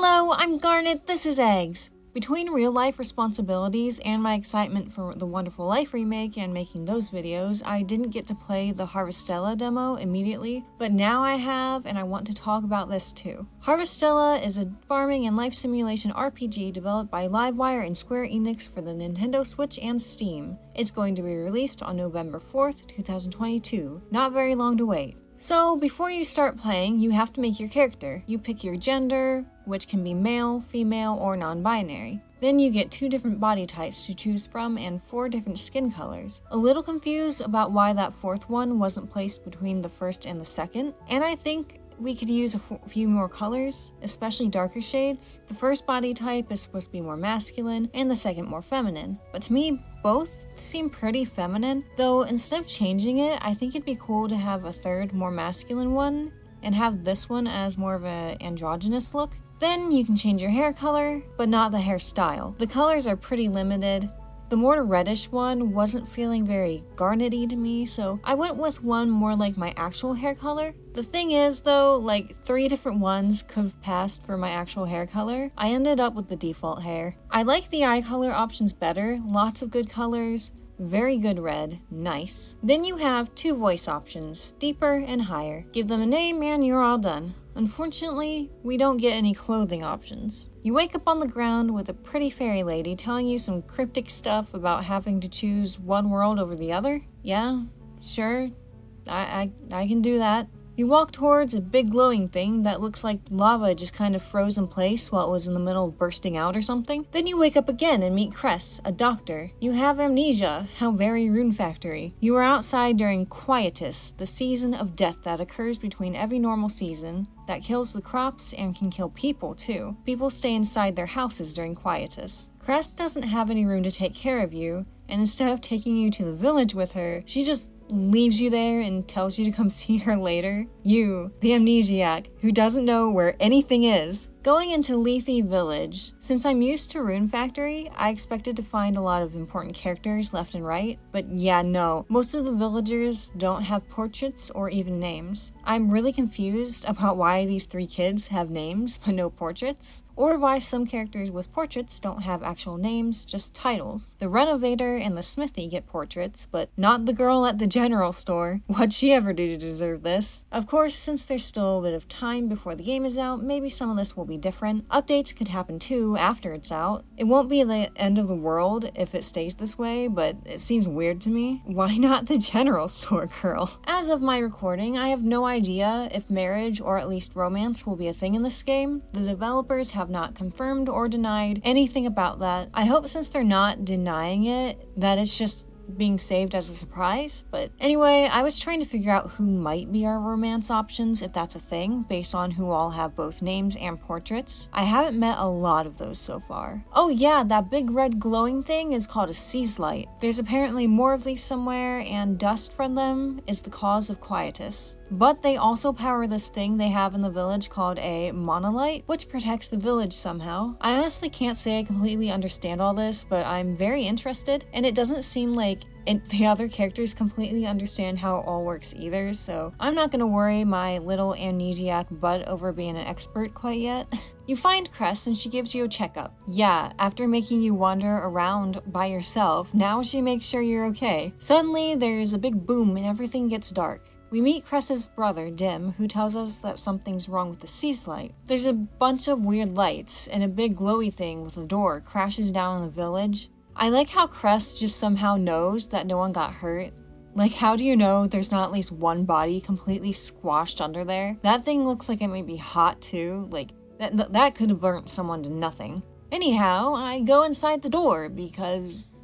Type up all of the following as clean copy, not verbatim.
Hello, I'm Garnet, this is Eggs. Between real-life responsibilities and my excitement for the Wonderful Life remake and making those videos, I didn't get to play the Harvestella Demo immediately, but now I have, and I want to talk about this too. Harvestella is a farming and life simulation RPG developed by Livewire and Square Enix for the Nintendo Switch and Steam. It's going to be released on November 4th, 2022. Not very long to wait. So, before you start playing, you have to make your character. You pick your gender, which can be male, female, or non-binary. Then you get 2 different body types to choose from and 4 different skin colors. A little confused about why that 4th one wasn't placed between the 1st and the 2nd, and I think we could use a few more colors, especially darker shades. The first body type is supposed to be more masculine, and the second more feminine. But to me, both seem pretty feminine, though instead of changing it, I think it'd be cool to have a 3rd, more masculine one, and have this one as more of an androgynous look. Then you can change your hair color, but not the hairstyle. The colors are pretty limited. The more reddish one wasn't feeling very garnety to me, so I went with one more like my actual hair color. The thing is though, like 3 different ones could have passed for my actual hair color. I ended up with the default hair. I like the eye color options better, lots of good colors, very good red, nice. Then you have 2 voice options, deeper and higher. Give them a name and you're all done. Unfortunately, we don't get any clothing options. You wake up on the ground with a pretty fairy lady telling you some cryptic stuff about having to choose one world over the other. Yeah, sure, I can do that. You walk towards a big glowing thing that looks like lava just kind of froze in place while it was in the middle of bursting out or something. Then you wake up again and meet Cress, a doctor. You have amnesia, how very Rune Factory. You are outside during Quietus, the season of death that occurs between every normal season, that kills the crops and can kill people too. People stay inside their houses during Quietus. Cress doesn't have any room to take care of you, and instead of taking you to the village with her, she just leaves you there and tells you to come see her later. You, the amnesiac, who doesn't know where anything is. Going into Lethe Village. Since I'm used to Rune Factory, I expected to find a lot of important characters left and right, but yeah, no. Most of the villagers don't have portraits or even names. I'm really confused about why these 3 kids have names but no portraits, or why some characters with portraits don't have actual names, just titles. The renovator and the smithy get portraits, but not the girl at the general store. What'd she ever do to deserve this? Of course, since there's still a bit of time before the game is out, maybe some of this will be different. Updates could happen too after it's out. It won't be the end of the world if it stays this way, but it seems weird to me. Why not the general store girl? As of my recording, I have no idea if marriage or at least romance will be a thing in this game. The developers have not confirmed or denied anything about that. I hope since they're not denying it, that it's just being saved as a surprise. But anyway, I was trying to figure out who might be our romance options, if that's a thing, based on who all have both names and portraits. I haven't met a lot of those so far. Oh yeah, that big red glowing thing is called a Seas Light. There's apparently more of these somewhere, and dust from them is the cause of Quietus. But they also power this thing they have in the village called a monolite, which protects the village somehow. I honestly can't say I completely understand all this, but I'm very interested, and it doesn't seem like the other characters completely understand how it all works either, so I'm not gonna worry my little amnesiac butt over being an expert quite yet. You find Cress and she gives you a checkup. Yeah, after making you wander around by yourself, now she makes sure you're okay. Suddenly, there's a big boom and everything gets dark. We meet Cress's brother, Dim, who tells us that something's wrong with the Seas Light. There's a bunch of weird lights, and a big glowy thing with a door crashes down in the village. I like how Cress just somehow knows that no one got hurt. Like, how do you know there's not at least one body completely squashed under there? That thing looks like it might be hot too, like, that could have burnt someone to nothing. Anyhow, I go inside the door because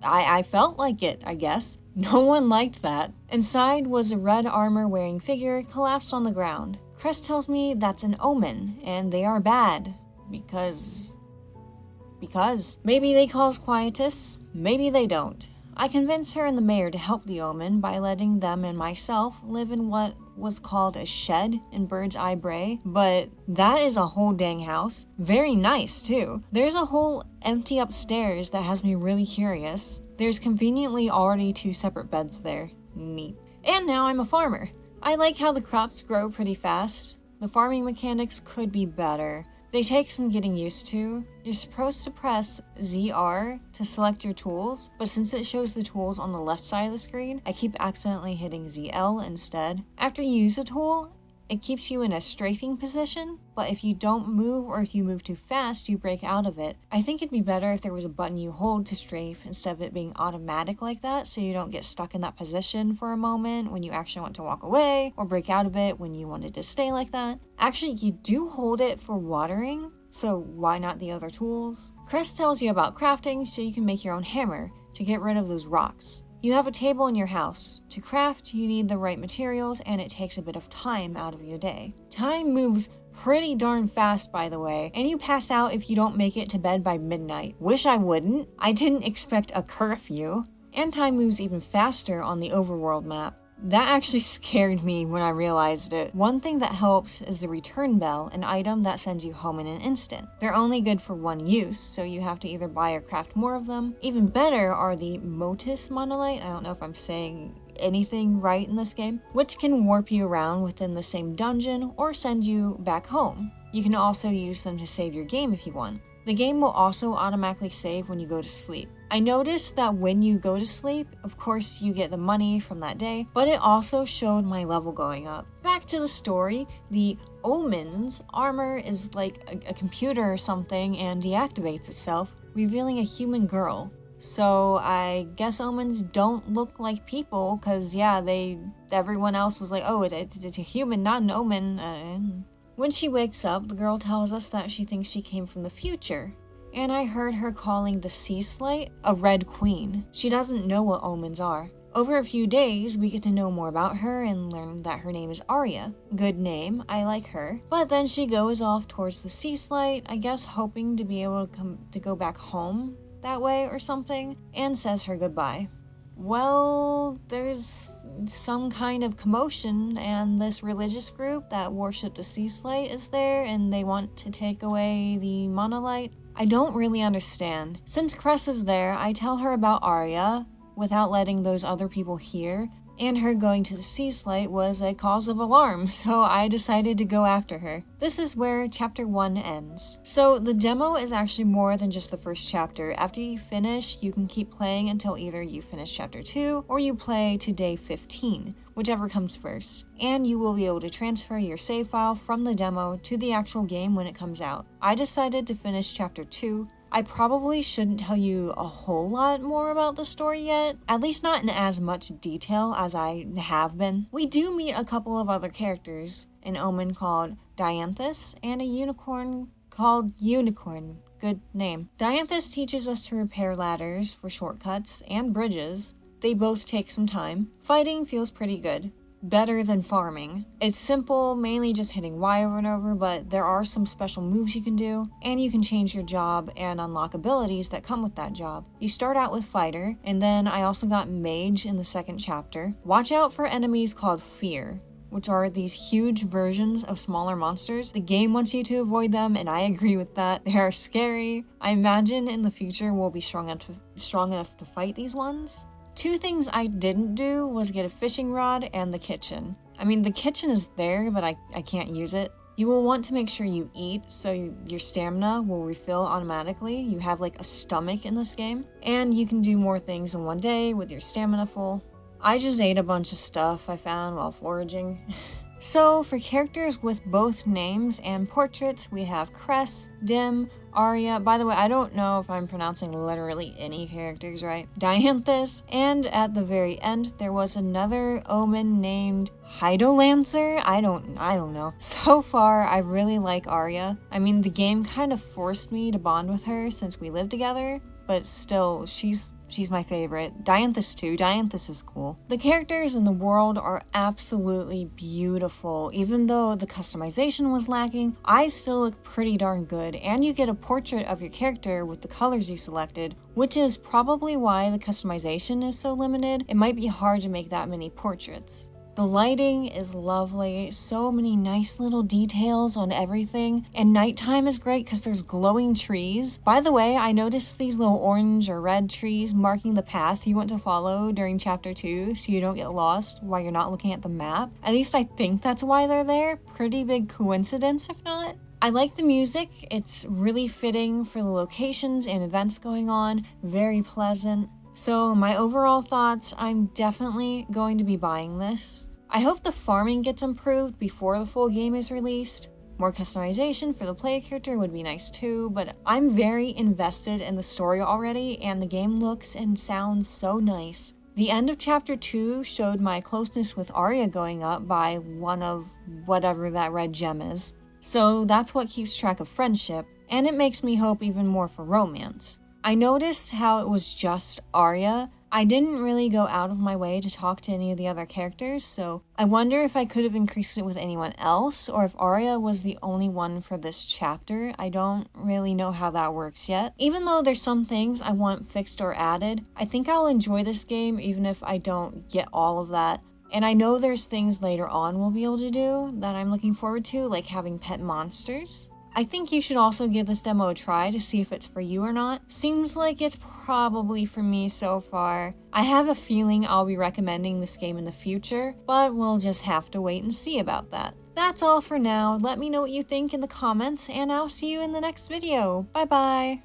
I felt like it, I guess. No one liked that. Inside was a red armor-wearing figure collapsed on the ground. Cress tells me that's an omen, and they are bad. Because maybe they cause Quietus, maybe they don't. I convince her and the mayor to help the omen by letting them and myself live in what was called a shed in Bird's Eye Bray, but that is a whole dang house. Very nice too. There's a whole empty upstairs that has me really curious. There's conveniently already 2 separate beds there. Neat. And now I'm a farmer. I like how the crops grow pretty fast. The farming mechanics could be better. They take some getting used to. You're supposed to press ZR to select your tools, but since it shows the tools on the left side of the screen, I keep accidentally hitting ZL instead. After you use a tool, it keeps you in a strafing position, but if you don't move or if you move too fast, you break out of it. I think it'd be better if there was a button you hold to strafe instead of it being automatic like that, so you don't get stuck in that position for a moment when you actually want to walk away, or break out of it when you wanted to stay like that. Actually, you do hold it for watering, so why not the other tools? Crest tells you about crafting so you can make your own hammer to get rid of those rocks. You have a table in your house. To craft, you need the right materials, and it takes a bit of time out of your day. Time moves pretty darn fast, by the way, and you pass out if you don't make it to bed by midnight. Wish I wouldn't. I didn't expect a curfew. And time moves even faster on the overworld map. That actually scared me when I realized it. One thing that helps is the return bell, an item that sends you home in an instant. They're only good for one use, so you have to either buy or craft more of them. Even better are the Motus monolite, I don't know if I'm saying anything right in this game, which can warp you around within the same dungeon or send you back home. You can also use them to save your game if you want. The game will also automatically save when you go to sleep. I noticed that when you go to sleep, of course you get the money from that day, but it also showed my level going up. Back to the story, the Omen's armor is like a computer or something and deactivates itself, revealing a human girl. So I guess Omens don't look like people, cause yeah, everyone else was like, oh, it's a human, not an omen. When she wakes up, the girl tells us that she thinks she came from the future. And I heard her calling the sea slite a red queen. She doesn't know what omens are. Over a few days, we get to know more about her and learn that her name is Arya. Good name, I like her. But then she goes off towards the sea slite, I guess hoping to be able to go back home that way or something, and says her goodbye. Well, there's some kind of commotion, and this religious group that worship the sea slite is there, and they want to take away the monolite. I don't really understand. Since Cress is there, I tell her about Arya without letting those other people hear, and her going to the sea slite was a cause of alarm, so I decided to go after her. This is where chapter 1 ends. So the demo is actually more than just the first chapter. After you finish, you can keep playing until either you finish chapter 2 or you play to day 15, whichever comes first. And you will be able to transfer your save file from the demo to the actual game when it comes out. I decided to finish chapter 2. I probably shouldn't tell you a whole lot more about the story yet, at least not in as much detail as I have been. We do meet a couple of other characters, an omen called Dianthus and a unicorn called Unicorn. Good name. Dianthus teaches us to repair ladders for shortcuts and bridges. They both take some time. Fighting feels pretty good. Better than farming. It's simple, mainly just hitting Y over and over, but there are some special moves you can do, and you can change your job and unlock abilities that come with that job. You start out with Fighter, and then I also got Mage in the second chapter. Watch out for enemies called Fear, which are these huge versions of smaller monsters. The game wants you to avoid them, and I agree with that. They are scary. I imagine in the future we'll be strong enough to fight these ones. Two things I didn't do was get a fishing rod and the kitchen. I mean, the kitchen is there, but I can't use it. You will want to make sure you eat, so your stamina will refill automatically. You have like a stomach in this game, and you can do more things in one day with your stamina full. I just ate a bunch of stuff I found while foraging. So for characters with both names and portraits, we have Cress, Dim, Arya. By the way, I don't know if I'm pronouncing literally any characters right. Dianthus, and at the very end, there was another omen named Hydolancer. I don't know. So far, I really like Arya. I mean, the game kind of forced me to bond with her since we live together, but still, she's my favorite. Dianthus too. Dianthus is cool. The characters in the world are absolutely beautiful. Even though the customization was lacking, I still look pretty darn good, and you get a portrait of your character with the colors you selected, which is probably why the customization is so limited. It might be hard to make that many portraits. The lighting is lovely, so many nice little details on everything, and nighttime is great because there's glowing trees. By the way, I noticed these little orange or red trees marking the path you want to follow during chapter 2 so you don't get lost while you're not looking at the map. At least I think that's why they're there. Pretty big coincidence if not. I like the music, it's really fitting for the locations and events going on, very pleasant. So my overall thoughts, I'm definitely going to be buying this. I hope the farming gets improved before the full game is released. More customization for the player character would be nice too, but I'm very invested in the story already and the game looks and sounds so nice. The end of Chapter 2 showed my closeness with Arya going up by one of whatever that red gem is. So that's what keeps track of friendship, and it makes me hope even more for romance. I noticed how it was just Arya. I didn't really go out of my way to talk to any of the other characters, so I wonder if I could have increased it with anyone else, or if Arya was the only one for this chapter. I don't really know how that works yet. Even though there's some things I want fixed or added, I think I'll enjoy this game even if I don't get all of that. And I know there's things later on we'll be able to do that I'm looking forward to, like having pet monsters. I think you should also give this demo a try to see if it's for you or not. Seems like it's probably for me so far. I have a feeling I'll be recommending this game in the future, but we'll just have to wait and see about that. That's all for now. Let me know what you think in the comments, and I'll see you in the next video. Bye bye!